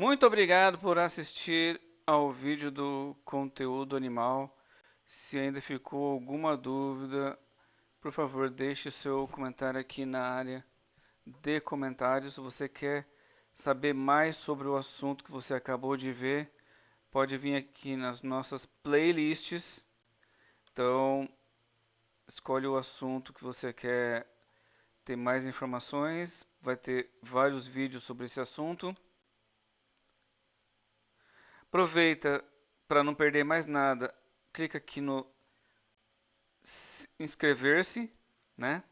Muito obrigado por assistir ao vídeo do conteúdo animal. Se ainda ficou alguma dúvida, por favor, deixe seu comentário aqui na área de comentários. Se você quer saber mais sobre o assunto que você acabou de ver, pode vir aqui nas nossas playlists. Então, escolhe o assunto que você quer ter mais informações. Vai ter vários vídeos sobre esse assunto. Aproveita para não perder mais nada. Clica aqui no inscrever-se, né?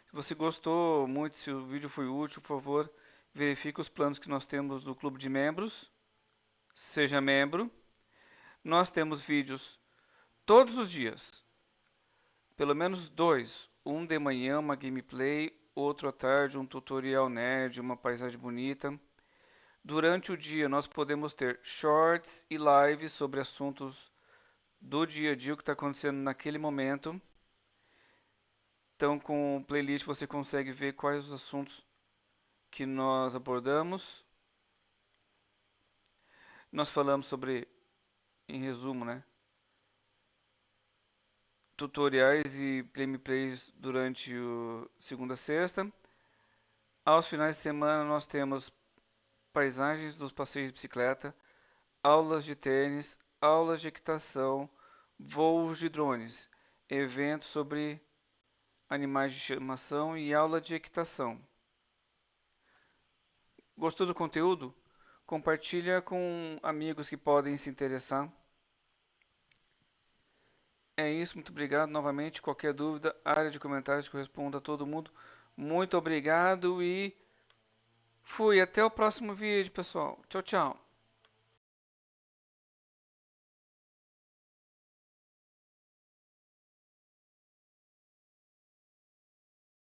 Se você gostou muito, se o vídeo foi útil, por favor, verifique os planos que nós temos do clube de membros. Seja membro. Nós temos vídeos todos os dias. Pelo menos dois. Um de manhã, uma gameplay, outro à tarde, um tutorial nerd, uma paisagem bonita. Durante o dia nós podemos ter shorts e lives sobre assuntos do dia a dia, o que está acontecendo naquele momento. Então, com o playlist você consegue ver quais os assuntos que nós abordamos. Nós falamos sobre, em resumo, né, tutoriais e gameplays durante o segunda a sexta. Aos finais de semana nós temos paisagens dos passeios de bicicleta, aulas de tênis, aulas de equitação, voos de drones, eventos sobre animais de estimação e aula de equitação. Gostou do conteúdo? Compartilha com amigos que podem se interessar. É isso, muito obrigado novamente. Qualquer dúvida, área de comentários que eu respondo a todo mundo. Muito obrigado e fui. Até o próximo vídeo, pessoal. Tchau, tchau.